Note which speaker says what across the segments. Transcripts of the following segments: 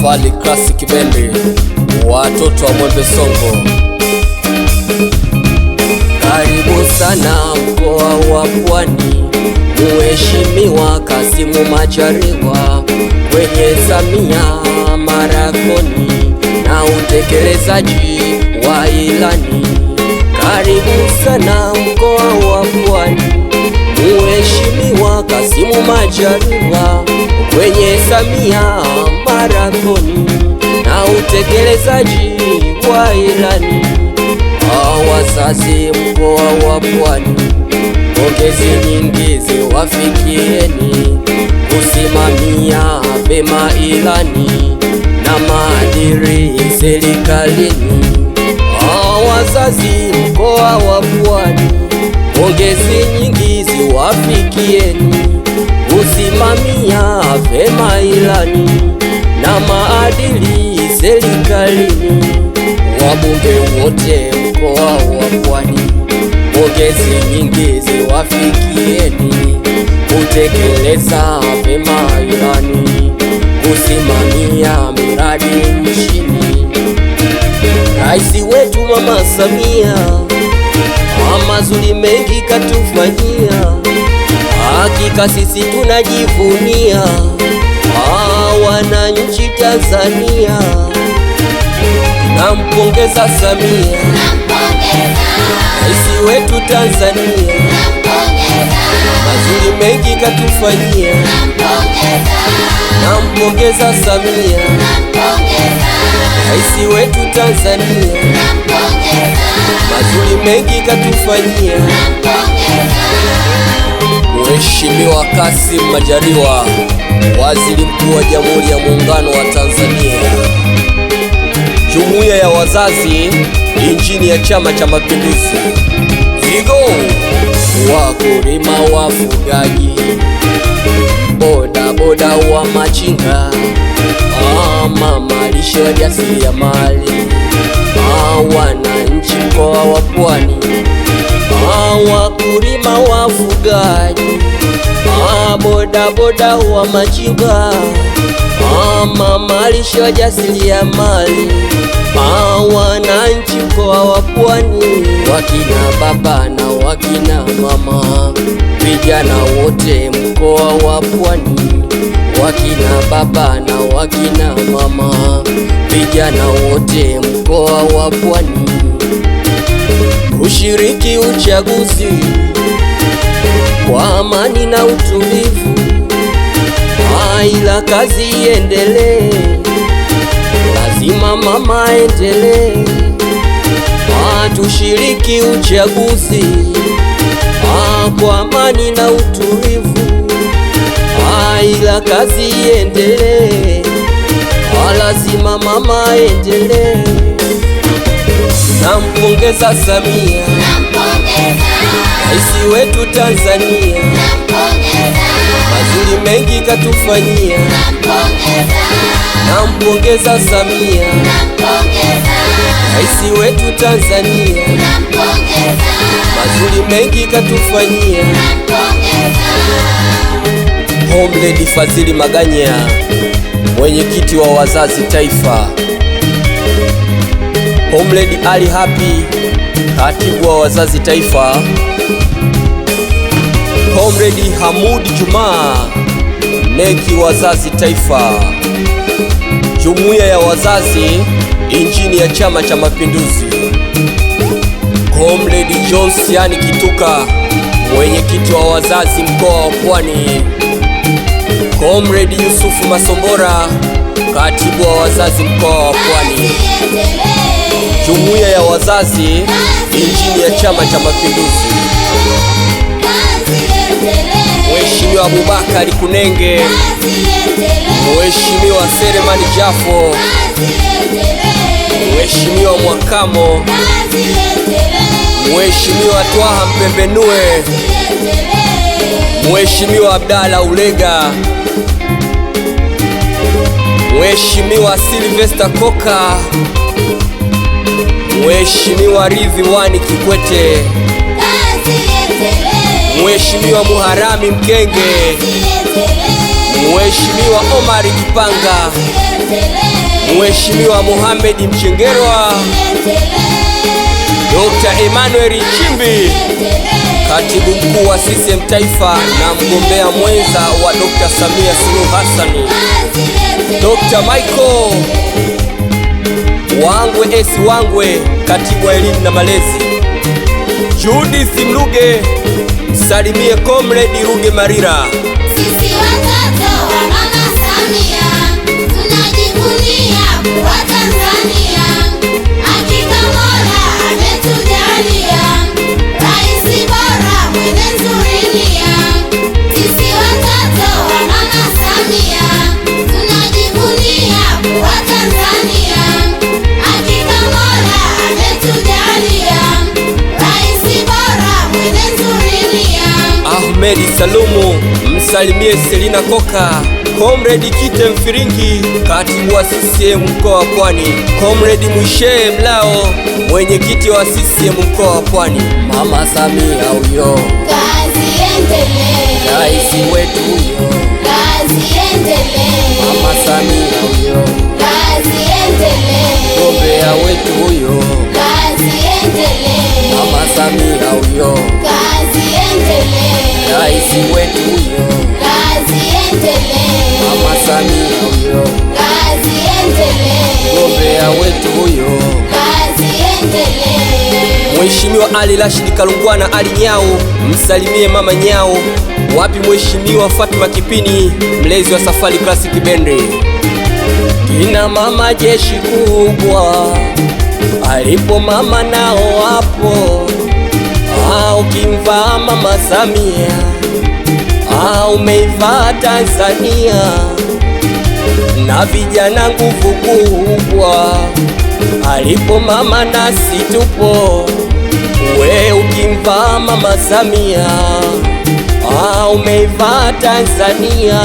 Speaker 1: Fali Classic Bendi, watoto wa Mwembe Songo. Karibu sana mkoa wa Pwani, Mheshimiwa Kassim Majaliwa kwenye Samia Marathoni na utekelezaji wa ilani. Karibu sana mkoa wa Pwani, Mheshimiwa Kassim Majaliwa kwenye Samia Marathoni na utekelezaji wa ilani. Wazazi mkoa wa Pwani, pongezi nyingi ziwafikieni kusimamia vema ilani na maadili serikalini. Wazazi mkoa wa Pwani, pongezi nyingi ziwafikieni kusimamia vema ilani na maadili serikalini. Wabunge wote mkoa wa Pwani, pongezi nyingi ziwafikieni kutekeleza vema ilani, kusimamia miradi nchini. Rais wetu Mama Samia mazuri mengi katufanyia, hakika sisi tunajivunia wananchi Tanzania. Nampongeza Samia, rais wetu Tanzania, mazuri mengi katufanyia. Nampongeza Samia, rais wetu Tanzania, mazuri mengi katufanyia. Mheshimiwa Kassim Majaliwa, waziri mkuu wa Jamhuri ya Muungano wa Tanzania. Jumuiya ya wazazi injini ya Chama cha Mapinduzi. Igo wakulima, wafugaji, boda boda wa machinga, mama lishe, wajasiriamali, wananchi mkoa wa Pwani, wakulima, wafugaji, boda boda wa machinga, mama lishe, wajasiriamali, wananchi mkoa wa Pwani, wakina baba na wakina mama, vijana wote mkoa wa Pwani, wakina baba na wakina mama, vijana wote mkoa wa Pwani, ushiriki uchaguzi kwa amani na utulivu, ila kazi iendelee, lazima mama endelee. Tushiriki uchaguzi kwa amani na utulivu, ila kazi iendelee, lazima mama endelee. Nampongeza Samia, rais wetu Tanzania, mazuri mengi katufanyia. Nampongeza Samia, rais wetu Tanzania, mazuri mengi katufanyia. Homelady Fadhili Maganya, mwenyekiti wa wazazi taifa. Homelady Ali Happy, katibu wa wazazi taifa. Homelady Hamudi Juma, neki wazazi taifa. Jumuiya ya wazazi injini ya Chama cha Mapinduzi. Homelady Johnsiani Kituka, mwenyekiti wa wazazi mkoa wa Pwani. Homelady Yusufu Masombora, katibu wa wazazi mkoa wa Pwani. Jumuiya ya wazazi injini ya Chama cha Mapinduzi. Mheshimiwa Abubakari Kunenge, Mheshimiwa Selemani Jafo, Mheshimiwa Mwakamo, Mheshimiwa Twaha Mpembenue, Mheshimiwa Abdalla Ulega, Mheshimiwa Sylvester Koka, Mheshimiwa Ridhiwani Kikwete, Mheshimiwa Muharami Mkenge, Mheshimiwa Omar Kipanga, Mheshimiwa Mohamed Mchengerwa, Dr. Emmanuel Nchimbi, Katibu Mkuu wa CCM Taifa na mgombea mwenza wa Dr. Samia Suluhu Hassan, Dr. Michael Wangwe S. Wangwe, Katibu wa Elimu na Malezi, Judith Mluge, salimie Comrade Ruge Marira.
Speaker 2: Sisi watoto wa Mama Samia tunajivunia kuwa Tanzania, hakika Mola ametujalia rais bora mwenye nzuri nia. Sisi watoto wa Mama Samia tunajivunia kuwa Tanzania, hakika Mola ametujalia rais bora mwenye nzuri nia.
Speaker 1: Ahmed Salumu, msalimie Selina Koka, Comrade Kite Mfiringi, Katibu wa CCM mkoa wa Pwani, Comrade Mwishe Mlao, mwenyekiti wa CCM mkoa wa Pwani. Mama Samia huyo,
Speaker 2: kazi endelee,
Speaker 1: rais wetu huyo,
Speaker 2: kazi endelee,
Speaker 1: Mama Samia huyo,
Speaker 2: kazi endelee,
Speaker 1: mgombea wetu huyo,
Speaker 2: kazi endelee,
Speaker 1: Mama Samia huyo,
Speaker 2: kazi endelee,
Speaker 1: rais wetu huyo,
Speaker 2: kazi endelee,
Speaker 1: Mama Samia huyo,
Speaker 2: kazi endelee,
Speaker 1: mgombea wetu huyo,
Speaker 2: kazi endelee.
Speaker 1: Mheshimiwa Ali Rashid Kalungwana Ali Nyao, msalimie Mama Nyao. Wapi Mheshimiwa Fatuma Kipini, mlezi wa Safari Classic Bende. Kina mama jeshi kubwa, alipo mama nao wapo. Ukimvaa Mama Samia, umeivaa Tanzania, na vijana nguvu kubwa, alipo mama nasi tupo. We ukimvaa Mama Samia, umeivaa Tanzania,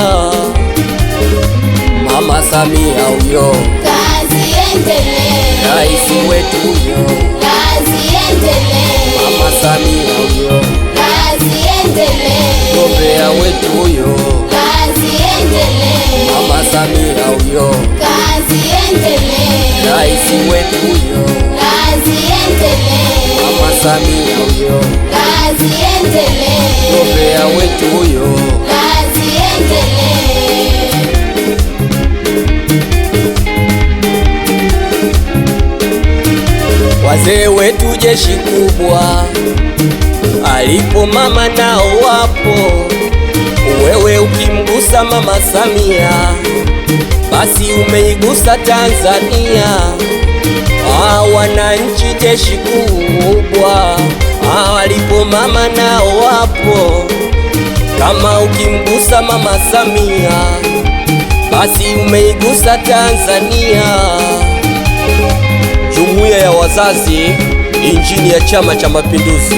Speaker 1: Mama Samia huyo,
Speaker 2: Kazi endelee,
Speaker 1: rais wetu huyo,
Speaker 2: kazi endelee,
Speaker 1: Mama Samia huyo,
Speaker 2: kazi endelee,
Speaker 1: mgombea wetu huyo,
Speaker 2: kazi endelee,
Speaker 1: Mama Samia huyo,
Speaker 2: kazi endelee,
Speaker 1: rais wetu huyo,
Speaker 2: kazi endelee,
Speaker 1: Mama Samia huyo,
Speaker 2: kazi endelee,
Speaker 1: mgombea wetu huyo.
Speaker 2: kazi endelee.
Speaker 1: Wazee wetu jeshi kubwa, alipo mama nao wapo. Wewe ukimgusa Mama Samia, basi umeigusa Tanzania. Wananchi jeshi kubwa, alipo mama nao wapo. Kama ukimgusa Mama Samia, basi umeigusa Tanzania. Jumuiya ya wazazi, injini ya Chama cha Mapinduzi.